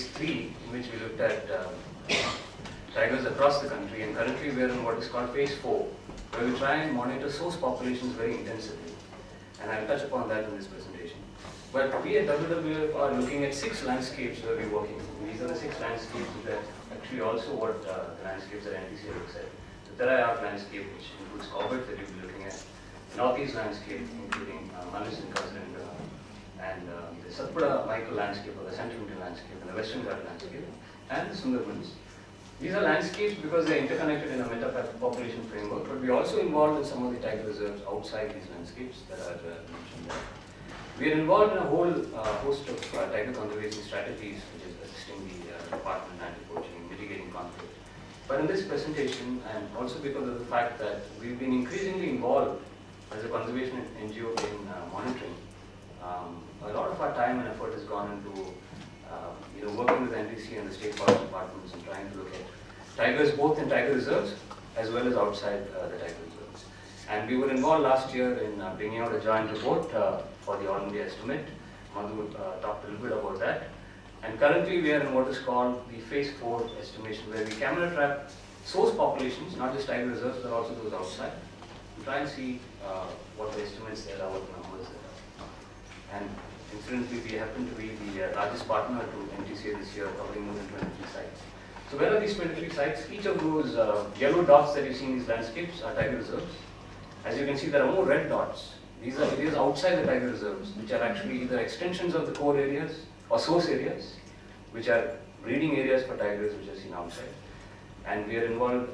phase 3, in which we looked at tigers across the country, and currently we are in what is called phase 4, where we try and monitor source populations very intensively. And I'll touch upon that in this presentation. But we at WWF are looking at 6 landscapes where we're working. These are the 6 landscapes that actually also what the landscapes that NTC looks at. The Terai Arc landscape, which includes Corbett that you'll be looking at. The Northeast landscape, including Manis and Kazan, and the Satpura Michael landscape, or the Central Indian landscape, and the Western Ghat landscape, and the Sundarbans. These are landscapes because they are interconnected in a meta-population framework, but we are also involved in some of the tiger reserves outside these landscapes that are mentioned there. We are involved in a whole host of tiger conservation strategies, which is assisting the department in anti-poaching and mitigating conflict. But in this presentation, and also because of the fact that we've been increasingly involved as a conservation NGO in monitoring, a lot of our time and effort has gone into working with NTC and the state forest departments and trying to look at tigers both in tiger reserves as well as outside the tiger reserves. And we were involved last year in bringing out a joint report for the All India estimate. Madhu talked a little bit about that. And currently we are in what is called the phase 4 estimation, where we camera trap source populations, not just tiger reserves, but also those outside, to try and see what the estimates there are, what the numbers there are. And incidentally, we happen to be the largest partner to NTCA this year, covering more than 23 sites. So where are these 23 sites? Each of those yellow dots that you see in these landscapes are tiger reserves. As you can see, there are more red dots. These are areas outside the tiger reserves, which are actually either extensions of the core areas or source areas, which are breeding areas for tigers, which are seen outside. And we are involved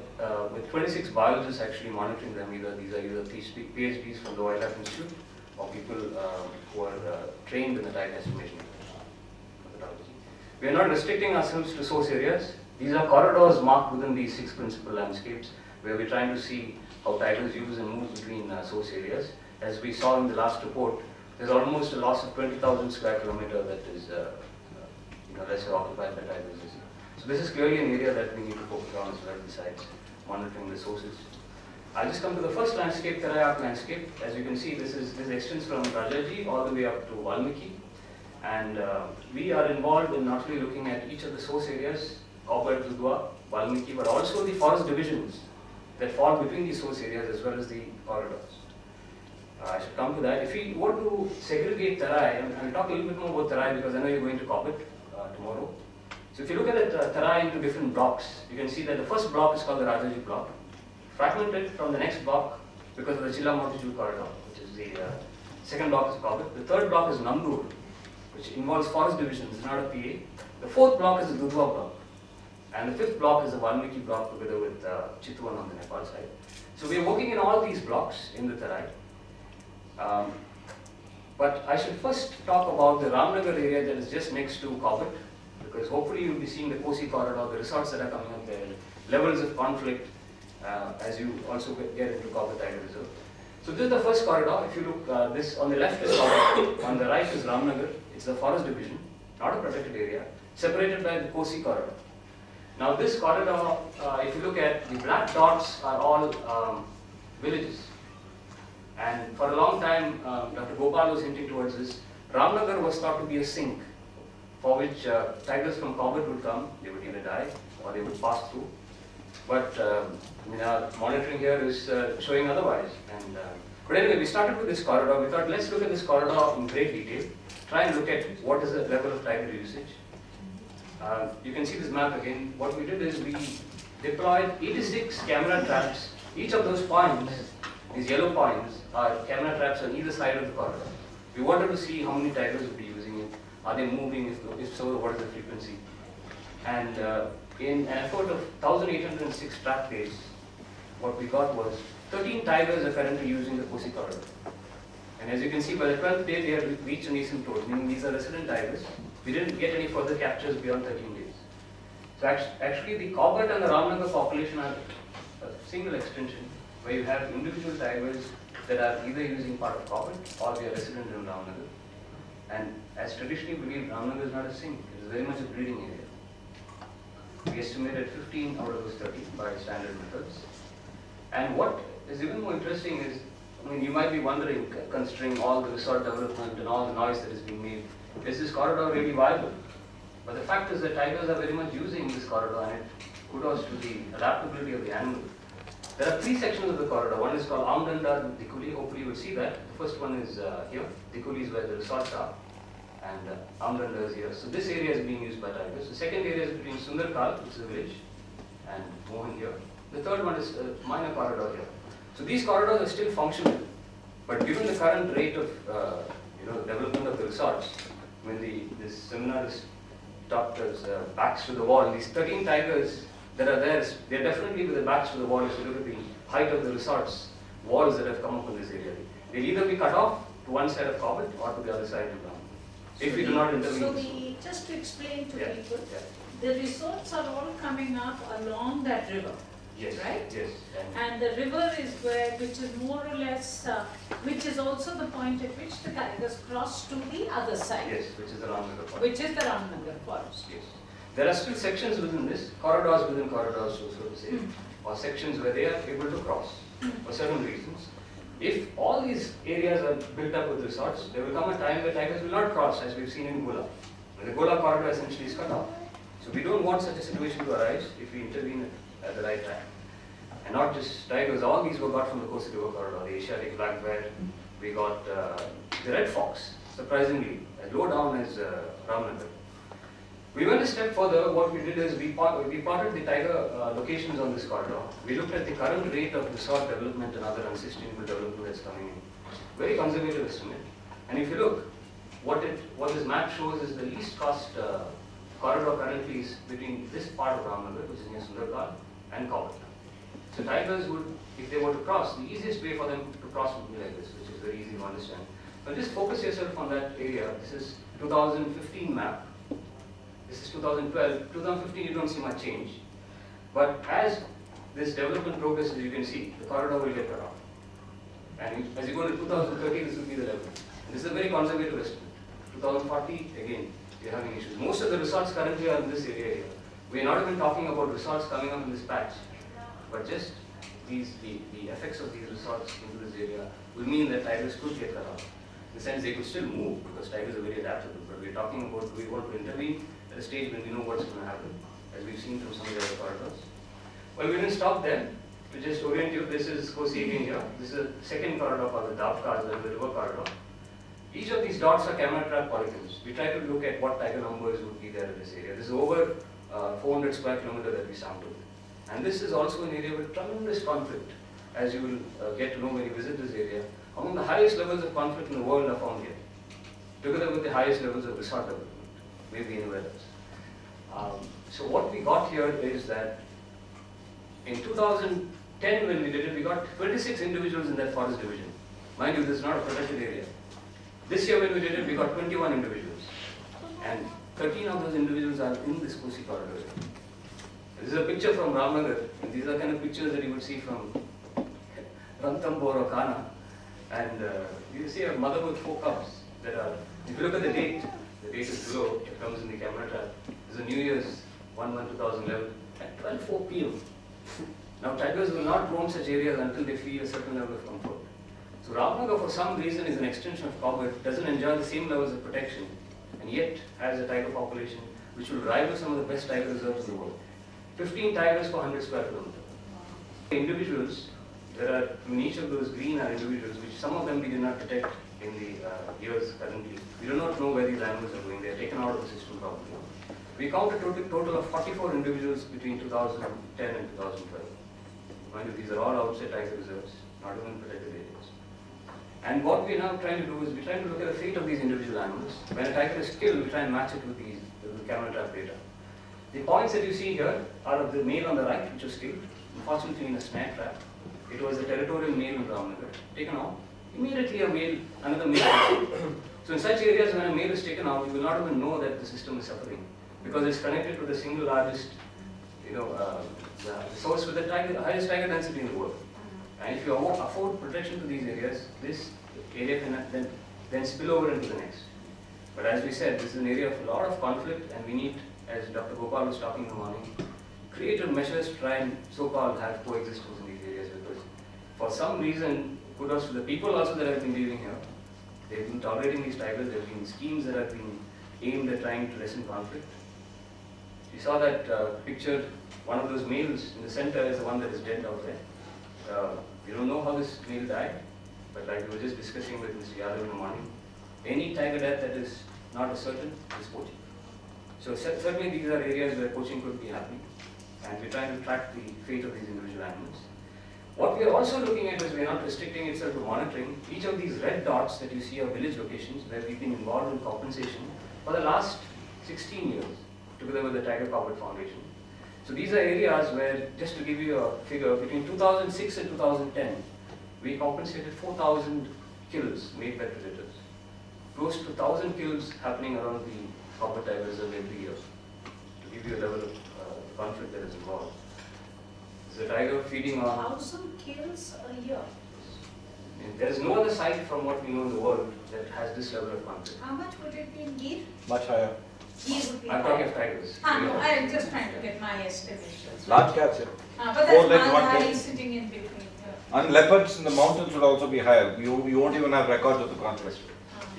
with 26 biologists actually monitoring them. These are either PhDs from the Wildlife Institute or people who are trained in the tiger estimation methodology. We are not restricting ourselves to source areas. These are corridors marked within these 6 principal landscapes, where we're trying to see how tigers use and move between source areas. As we saw in the last report, there's almost a loss of 20,000 square kilometer that is lesser occupied by tigers this year. So this is clearly an area that we need to focus on as well, besides monitoring the sources. I'll just come to the first landscape, Terai Arc landscape. As you can see, this extends from Rajaji all the way up to Valmiki. And we are involved in not only looking at each of the source areas, Corbett, Dudhwa, Valmiki, but also the forest divisions that fall between these source areas as well as the corridors. I should come to that. If we were to segregate Terai, and I'll talk a little bit more about Terai because I know you're going to Corbett tomorrow. So if you look at Terai into different blocks, you can see that the first block is called the Rajaji block, fragmented from the next block because of the Chilla Motiju corridor, which is the second block is Corbett. The third block is Namdur, which involves forest divisions, it's not a PA. The fourth block is the Dudhwa block. And the fifth block is the Valmiki block together with Chitwan on the Nepal side. So we are working in all these blocks in the Terai. But I should first talk about the Ramnagar area that is just next to Corbett, because hopefully you'll be seeing the Kosi corridor, the resorts that are coming up there, levels of conflict as you also get into Corbett Tiger Reserve. So this is the first corridor. If you look, this on the left is Corbett, on the right is Ramnagar. It's the forest division, not a protected area, separated by the Kosi corridor. Now this corridor, if you look at, the black dots are all villages. And for a long time, Dr. Gopal was hinting towards this. Ramnagar was thought to be a sink for which tigers from Corbett would come. They would either die or they would pass through. But our monitoring here is showing otherwise. And but anyway, we started with this corridor. We thought, let's look at this corridor in great detail. Try and look at what is the level of tiger usage. You can see this map again. What we did is we deployed 86 camera traps. Each of those points, these yellow points, are camera traps on either side of the corridor. We wanted to see how many tigers would be using it. Are they moving? If so, what is the frequency? And in an effort of 1,806 trap days, what we got was 13 tigers are currently using the Kosi corridor. And as you can see, by the 12th day, they have reached an asymptote, meaning these are resident tigers. We didn't get any further captures beyond 13 days. So actually, the Corbett and the Ramnagar population are a single extension, where you have individual tigers that are either using part of Corbett or they are resident in Ramnagar. And as traditionally believed, Ramnagar is not a sink, it is very much a breeding area. We estimated 15 out of those 30 by standard methods. And what is even more interesting is, you might be wondering, considering all the resort development and all the noise that is being made, is this corridor really viable? But the fact is that tigers are very much using this corridor, and it kudos to the adaptability of the animal. There are three sections of the corridor. One is called Amrandar with Dikuli. Hopefully you will see that. The first one is here. Dikuli is where the resorts are, and Amrandar is here. So this area is being used by tigers. The second area is between Sundarkal, which is a village, and Mohan here. The third one is a minor corridor here. So these corridors are still functional, but given the current rate of development of the resorts, when this seminar is talked as backs to the wall, these 13 tigers that are there, they're definitely with the backs to the wall. If you look at the height of the resorts, walls that have come up in this area, they'll either be cut off to one side of Cobbett or to the other side of Brown, if we do not intervene. So just to explain to people, the resorts are all coming up along that river. Yes, right? Yes. And the river is where, which is more or less, which is also the point at which the tigers cross to the other side. Yes, which is the Ramnagar forest. Which is the Ramnagar forest. Yes. There are still sections within this, corridors within corridors, so to say, or sections where they are able to cross for certain reasons. If all these areas are built up with resorts, there will come a time where tigers will not cross, as we've seen in Gola. The Gola corridor essentially is cut off. So we don't want such a situation to arise if we intervene at the right time. And not just tigers, all these were got from the Kosi River corridor, the Asiatic black bear, we got the red fox, surprisingly, as low down as Ramnagar. We went a step further. What we did is we plotted the tiger locations on this corridor. We looked at the current rate of resort development and other unsustainable development that's coming in. Very conservative estimate. And if you look, what this map shows is the least cost corridor currently is between this part of Ramnagar, which is near Sundarkal, and Cobbett. So tigers would, if they were to cross, the easiest way for them to cross would be like this, which is very easy to understand. But just focus yourself on that area. This is 2015 map. This is 2012. 2015 you don't see much change. But as this development progresses, you can see the corridor will get cut off. And as you go to 2030, this will be the level. And this is a very conservative estimate. 2040, again, we are having issues. Most of the resorts currently are in this area here. We are not even talking about resorts coming up in this patch. But just the effects of these resorts into this area will mean that tigers could get cut off. In the sense they could still move because tigers are very adaptable. But we are talking about, we want to intervene at a stage when we know what's going to happen, as we've seen from some of the other corridors. Well, we didn't stop there. To just orient you, this is Kosi again here. This is a second corridor called the Davkas, the river corridor. Each of these dots are camera trap polygons. We try to look at what tiger numbers would be there in this area. This is over 400 square kilometers that we sampled. And this is also an area with tremendous conflict, as you will get to know when you visit this area. Among the highest levels of conflict in the world are found here, together with the highest levels of resort development, maybe anywhere else. So what we got here is that in 2010 when we did it, we got 26 individuals in that forest division. Mind you, this is not a protected area. This year when we did it, we got 21 individuals. And 13 of those individuals are in this Kosi corridor. This is a picture from Ramnagar, and these are kind of pictures that you would see from Ranthambore or Kana. And you see a mother with 4 cubs that are, if you look at the date is below, it comes in the camera trap. This is New Year's 1/1/2011 at 12:04 p.m. Now tigers will not roam such areas until they feel a certain level of comfort. So Ramnagar for some reason is an extension of Cobbett, doesn't enjoy the same levels of protection, and yet has a tiger population which will rival some of the best tiger reserves in the world. 15 tigers per 100 square kilometer. Individuals, there are, in each of those green are individuals, which some of them we did not detect in the years currently. We do not know where these animals are going. They are taken out of the system probably. We counted a total of 44 individuals between 2010 and 2012. Mind you, these are all outside tiger reserves, not even protected areas. And what we are now trying to do is we are trying to look at the fate of these individual animals. When a tiger is killed, we try and match it with the camera trap data. The points that you see here are of the male on the right, which was killed, unfortunately in a snare trap. It was a territorial male in Ramnagar, taken out. Immediately a male, another male. So in such areas when a male is taken out, you will not even know that the system is suffering, because it's connected to the single largest, the source with the highest tiger density in the world. And if you afford protection to these areas, this area can then spill over into the next. But as we said, this is an area of a lot of conflict, and we need, as Dr. Gopal was talking in the morning, creative measures to try and so-called have coexistence in these areas, because for some reason, kudos to the people also that have been living here. They've been tolerating these tigers. There have been schemes that have been aimed at trying to lessen conflict. You saw that picture, one of those males in the center is the one that is dead out there. We don't know how this male died, but like we were just discussing with Mr. Yadav in the morning, any tiger death that is not a certain is poaching. So certainly these are areas where poaching could be happening, and we're trying to track the fate of these individual animals. What we are also looking at is we are not restricting itself to monitoring. Each of these red dots that you see are village locations where we've been involved in compensation for the last 16 years, together with the Tiger Corporate Foundation. So these are areas where, just to give you a figure, between 2006 and 2010, we compensated 4,000 kills made by predators. Close to 1,000 kills happening around the Corporate Tiger Reserve every year, to give you a level of conflict that is involved. Is the tiger feeding on 1,000 kills a year? And there is no other site from what we know in the world that has this level of conflict. How much would it be in Gir? Much higher. Gir would be I'm higher. talking of tigers. No, I am just trying to get my estimations. Large cats, yeah. But Four that's legs, one Malhari tail. sitting in between. And leopards in the mountains would also be higher. You won't even have records of the conflict.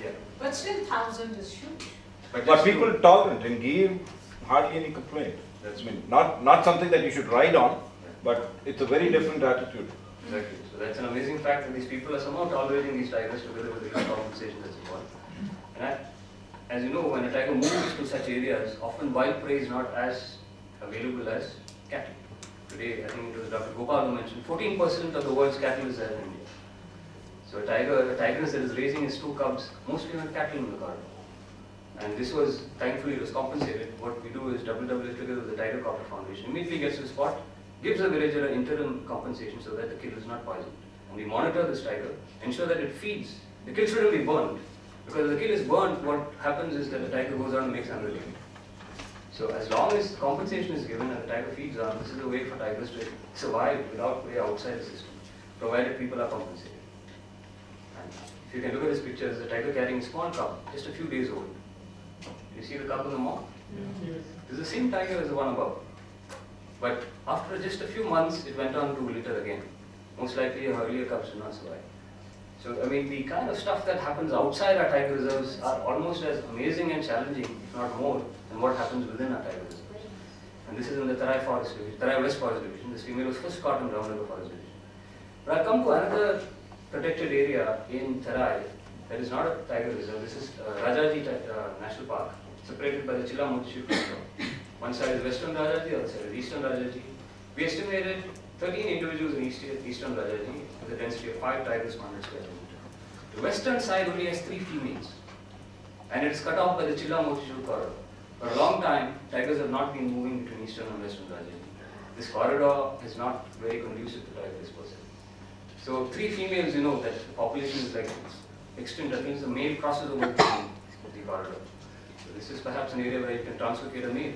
Yeah. But still 1,000 is huge. But people tolerant and give hardly any complaint. That's not something that you should ride on, but it's a very different attitude. Exactly. So that's an amazing fact that these people are somehow tolerating these tigers together with the compensation that's involved. And as you know, when a tiger moves to such areas, often wild prey is not as available as cattle. Today, I think it was Dr. Gopal who mentioned 14% of the world's cattle is there in India. So a tigress that is raising its 2 cubs, mostly on cattle in the garden. And this was, thankfully, it was compensated. What we do is WWF together with the Tiger Corporate Foundation immediately gets to the spot, gives the villager an interim compensation so that the kill is not poisoned. And we monitor this tiger, ensure that it feeds. The kill shouldn't be burned, because if the kill is burned, what happens is that the tiger goes on and makes another kill. So as long as compensation is given and the tiger feeds on, this is a way for tigers to survive without way outside the system, provided people are compensated. And if you can look at this picture, there's a tiger carrying a small cub, just a few days old. You see the cub in the mouth? This is the same tiger as the one above. But after just a few months, it went on to litter again. Most likely, earlier cubs did not survive. So, I mean, the kind of stuff that happens outside our tiger reserves are almost as amazing and challenging, if not more, than what happens within our tiger reserve. And this is in the Tarai Forest Division, Tarai West Forest Division. This female was first caught in Ramnagar Forest Division. But I'll come to another protected area in Tarai that is not a tiger reserve. This is Rajaji National Park, separated by the Chilla Motishu corridor. One side is Western Rajaji, the other side is Eastern Rajaji. We estimated 13 individuals in Eastern Rajaji with a density of 5 tigers per 100 square kilometer. The western side only has 3 females, and it is cut off by the Chilla Motishu corridor. For a long time, tigers have not been moving between Eastern and Western Rajaji. This corridor is not very conducive to tigers per se. So 3 females, you know that the population is like extinct. That means the male crosses over the corridor. So this is perhaps an area where you can translocate a male.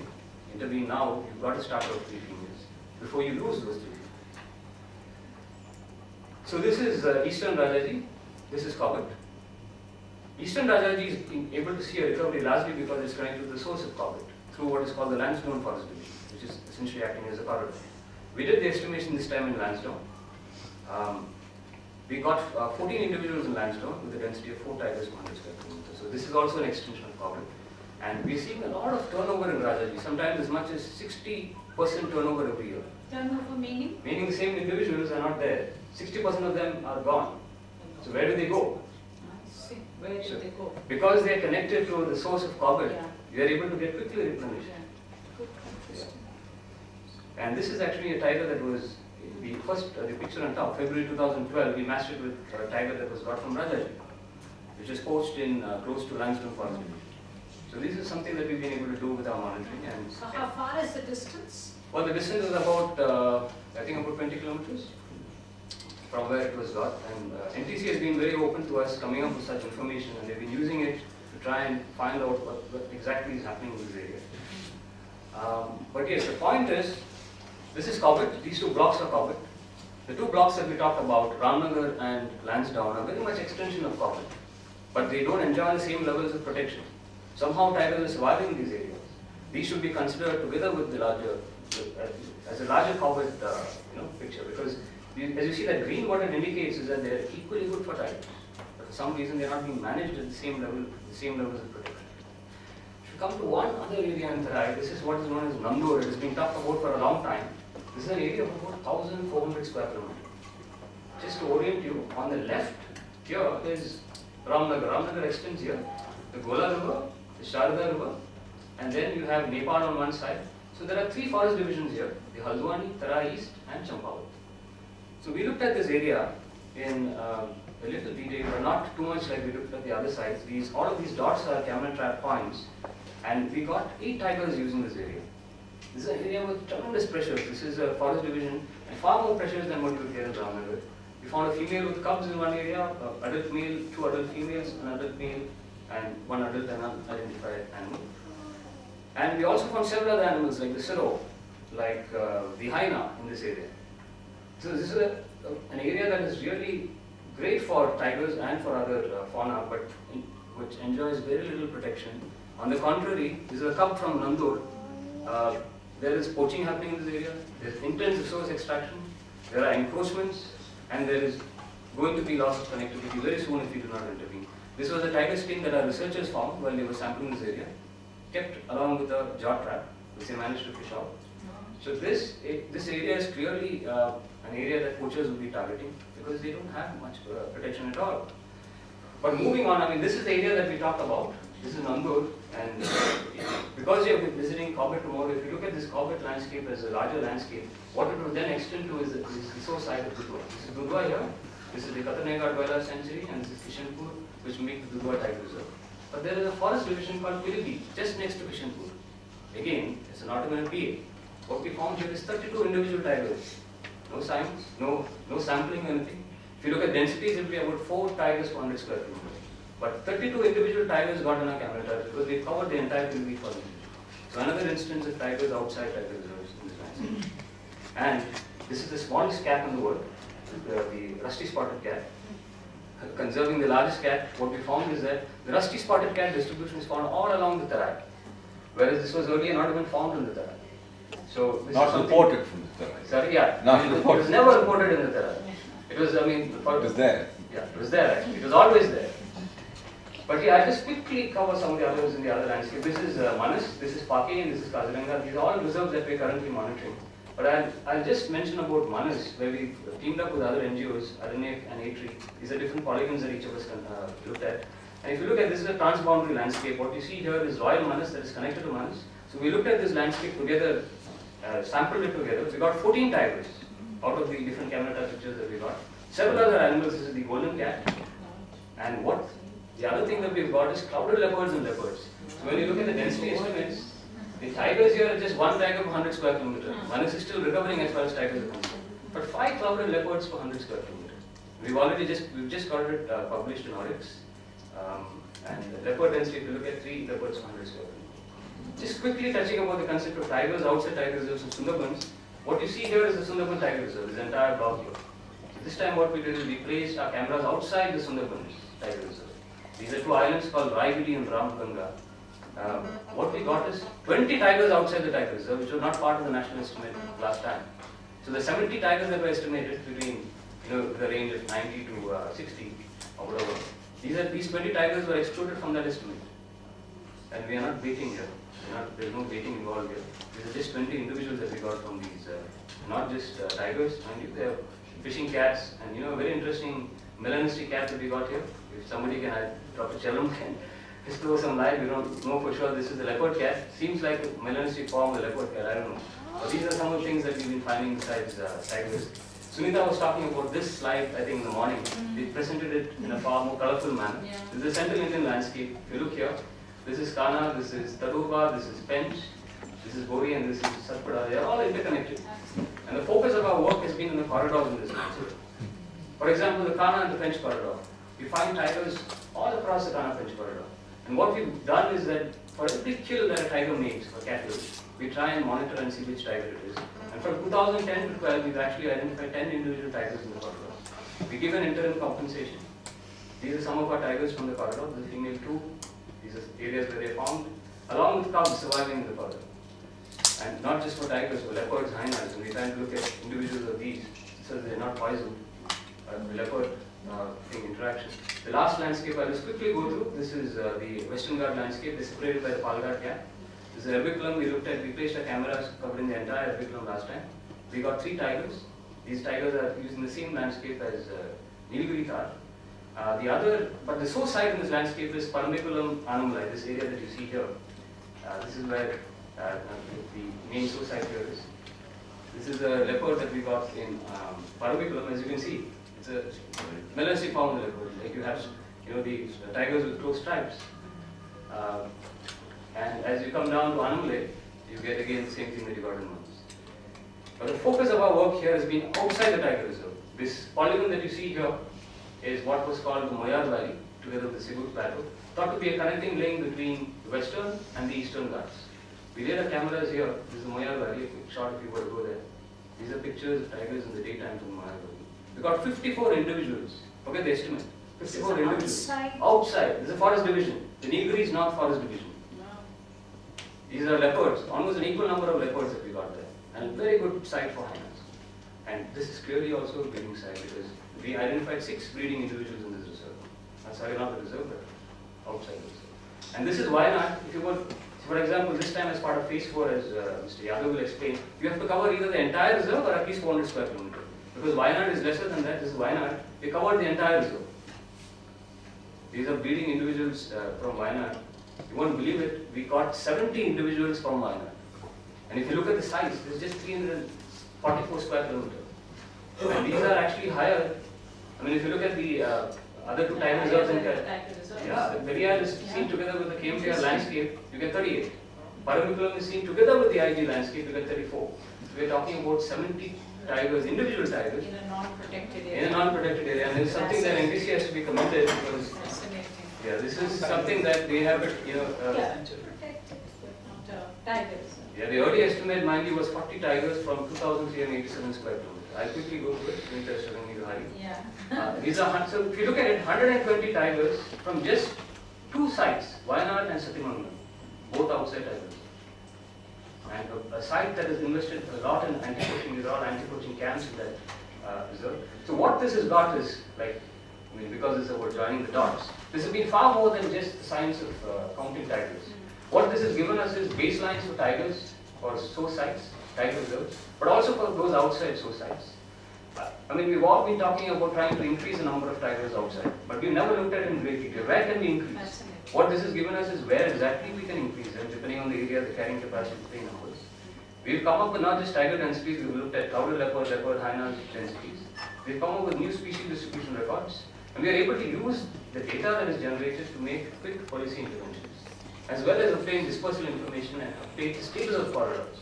Intervene now, you've got to start with 3 females before you lose those 3 females. So this is Eastern Rajaji, this is Cobbett. Eastern Rajaji is able to see a recovery largely because it's connected to the source of Cobbett through what is called the Lansdowne Forest Division, which is essentially acting as a corridor. We did the estimation this time in Lansdowne. We got 14 individuals in Lansdowne with a density of 4 tigers per 100 square kilometers. So this is also an extension of Cobbett. And we're seeing a lot of turnover in Rajaji, sometimes as much as 60% turnover every year. Turnover meaning? Meaning the same individuals are not there. 60% of them are gone. So where do they go? I see. Where do they go? Because they are connected to the source of Cobbett, Yeah. you are able to get quickly replenished. Yeah. Good. Interesting. And this is actually a tiger that was, the picture on top, February 2012, we matched it with a tiger that was got from Rajaji, which is poached in close to Lansdowne Forest Division. So this is something that we've been able to do with our monitoring. And So how far is the distance? well, the distance is about, I think about 20 kilometers from where it was got. And NTC has been very open to us coming up with such information, and they've been using it to try and find out what exactly is happening in this area. But yes, the point is, this is Cobbett. These 2 blocks are Cobbett. The 2 blocks that we talked about, Ramnagar and Lansdowne, are very much extension of Cobbett, but they don't enjoy the same levels of protection. Somehow tigers are surviving in these areas. These should be considered together with the larger, as a larger Cobbett picture, because as you see that green, what it indicates is that they are equally good for tigers. But for some reason they are not being managed at the same level, the same levels of protection. you come to one other area in Terai, this is what is known as Nandur. It has been talked about for a long time. This is an area of about 1,400 square kilometers. Just to orient you, on the left here is Ramnagar. Ramnagar extends here, the Gola River, the Sharda River, and then you have Nepal on one side. So there are three forest divisions here, the Haldwani, Terai East and Champawat. So we looked at this area in a little detail, but not too much like we looked at the other sides. All of these dots are camera trap points, and we got 8 tigers using this area. This is an area with tremendous pressures. This is a forest division, and far more pressures than what you would get in Ramnagar. We found a female with cubs in one area, adult male, 2 adult females, an adult male, and 1 adult and unidentified animal. And we also found several other animals like the sirrow, like the hyena in this area. So this is an area that is really great for tigers and for other fauna, but which enjoys very little protection. On the contrary, this is a cub from Nandur. There is poaching happening in this area. There is intense resource extraction. There are encroachments, and there is going to be loss of connectivity very soon if we do not intervene. This was a tiger skin that our researchers found while they were sampling this area, kept along with a jaw trap, which they managed to fish out. So this area is clearly an area that poachers will be targeting because they don't have much protection at all. But moving on, I mean, this is the area that we talked about. This is Nandur, and because you have been visiting Corbett tomorrow, if you look at this Corbett landscape as a larger landscape, what it would then extend to is the resource side of Dudhwa. This is Dudhwa here, this is the Katarnega Wildlife Sanctuary, and this is Kishanpur, which make the Dudhwa Tiger Reserve. But there is a forest division called Pilibhi, just next to Kishanpur. Again, it's an automated PA. What we found here is 32 individual tigers. No signs, no sampling, anything. If you look at densities, it will be about 4 tigers per 100 square kilometers. But 32 individual tigers got on our camera traps because we covered the entire Pilibhi forest. So another instance of tigers outside tiger reserves in this landscape. And this is the smallest cat in the world, the rusty spotted cat. Conserving the largest cat, what we found is that the rusty spotted cat distribution is found all along the Terai, whereas this was earlier not even found in the Terai. So this not is reported from the Terai. Sorry, yeah. Not reported. It was never reported in the Terai. It was, I mean, it was there. Yeah, it was there actually. It was always there. But yeah, I'll just quickly cover some of the others in the other landscape. This is Manas, this is Pake, and this is Kaziranga. These are all reserves that we're currently monitoring. But I'll just mention about Manas, where we teamed up with other NGOs, RNF and A-Tree. These are different polygons that each of us looked at. And if you look at this is a transboundary landscape. What you see here is Royal Manas that is connected to Manas. So we looked at this landscape together, sampled it together. We got 14 tigers out of the different camera trap pictures that we got. Several other animals. This is the golden cat. And the other thing that we've got is clouded leopards and leopards. So when you look at the density estimates, the tigers here are just 1 tiger per 100 square kilometers. Manas is still recovering as far as tigers are concerned. But 5 clouded leopards per 100 square kilometers. We've just got it published in Oryx. And the leopard density, if you look at 3 leopards per 100 square kilometers. Just quickly touching about the concept of tigers outside tiger reserves and Sundarbans. What you see here is the Sundarban Tiger Reserve, this entire block here. So this time what we did is we placed our cameras outside the Sundarbans Tiger Reserve. These are 2 islands called Raigudi and Ramganga. What we got is 20 tigers outside the tiger reserve, which were not part of the national estimate last time. So the 70 tigers that were estimated between, the range of 90 to 60 or whatever, these 20 tigers were excluded from that estimate. And we are not baiting here. There is no baiting involved here. These are just 20 individuals that we got from these, not just tigers. And they are fishing cats, and a very interesting melanistic cat that we got here. If somebody can, Dr. Chellam can just throw some light. We don't know for sure. This is the leopard cat. Seems like a melanistic form of the leopard cat. I don't know. But these are some of the things that we've been finding besides tigers. Sunita was talking about this slide, I think, in the morning. We presented it in a far more colorful manner. Yeah. This is the Central Indian landscape. If you look here, this is Kana, this is Taruba, this is Pench, this is Bori, and this is Satpada. They are all interconnected. And the focus of our work has been in the corridors in this landscape. For example, the Kana and the Pench corridor. We find tigers all across the Kana Pench corridor. And what we've done is that for every kill that a tiger makes for cattle, we try and monitor and see which tiger it is. And from 2010 to 12, we've actually identified 10 individual tigers in the corridor. We give an interim compensation. These are some of our tigers from the corridor. This is female 2. These are areas where they are found, along with cubs surviving in the corridor. And not just for tigers, for leopards, hyenas. And we try to look at individuals of these so they're not poisoned. The leopard interaction. The last landscape I'll just quickly go through. This is the Western Ghat landscape. They're separated by the Palghat Gap. This is Erbiculam. We placed our cameras covering the entire Erbiculam last time. We got 3 tigers. These tigers are using the same landscape as Nilgiri Thar. But the source site in this landscape is Parambiculam Anamlai, this area that you see here. This is where the main source site here is. This is a leopard that we got in Parambiculam. As you can see, it's a melanocytic form of the leopard. Like you have, the tigers with close stripes. And as you come down to Anamlai, you get again the same thing that you got in Mons. But the focus of our work here has been outside the tiger reserve. This polygon that you see here is what was called the Moyar Valley, together with the Sigur Plateau, thought to be a connecting link between the western and the eastern Ghats. We laid our cameras here. This is the Moyar Valley, a quick shot if you were to go there. These are pictures of tigers in the daytime from the Moyar Valley. We got 54 individuals. Forget the estimate. 54 individuals. Outside. This is a forest division. The Nilgiri is not forest division. These are leopards, almost an equal number of leopards that we got there. And a very good site for hyenas. And this is clearly also a breeding site because we identified 6 breeding individuals in this reserve. Sorry, not the reserve, but outside the reserve. And this is why not, if you would, for example, this time as part of phase 4, as Mr. Yadav will explain, you have to cover either the entire reserve or at least 400 square kilometers. Because Wayanad is lesser than that, this is Wayanad, we covered the entire reserve. These are breeding individuals from Wayanad. You won't believe it, we caught 70 individuals from Wayanad. And if you look at the size, it's just 344 square kilometers. And these are actually higher. I mean, if you look at the other 2 time reserves in the Periyar is seen together with the KMTR landscape, you get 38. Parambiculam is seen together with the IG landscape, you get 34. So we're talking about 70 tigers, individual tigers. In a non-protected area. In a non-protected area. And it's something that NTC has to be commended because this is something that they have, to protect it, but not tigers. Yeah, the early estimate, mind you, was 40 tigers from 2,387 square kilometers. I'll quickly go through it, interested in you, Hari. Yeah. So if you look at it, 120 tigers from just 2 sites, Wayanad and Satimangalam, both outside tigers. And a site that has invested a lot in anti-poaching, these are all anti-poaching camps in that reserve. So what this has got is, because it's about joining the dots, this has been far more than just the science of counting tigers. What this has given us is baselines for tigers, for source sites, tiger reserves, but also for those outside source sites. We've all been talking about trying to increase the number of tigers outside, but we've never looked at it in great detail. Where can we increase? What this has given us is where exactly we can increase, and depending on the area, the carrying capacity, the numbers. We've come up with not just tiger densities, we've looked at cowrie leopard, hyena densities. We've come up with new species distribution records, and we are able to use the data that is generated to make quick policy interventions, as well as obtain dispersal information and update the status of corridors,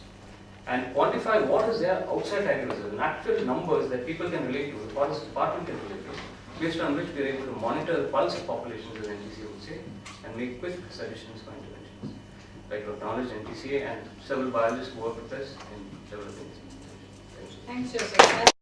and quantify what is there outside tiger reserve, and actual numbers that people can relate to, the forest department can relate to, based on which we are able to monitor the pulse of populations, as NTCA would say, and make quick suggestions for interventions. I'd like to acknowledge NTCA and several biologists who work with us in developing this. Thanks, Joseph.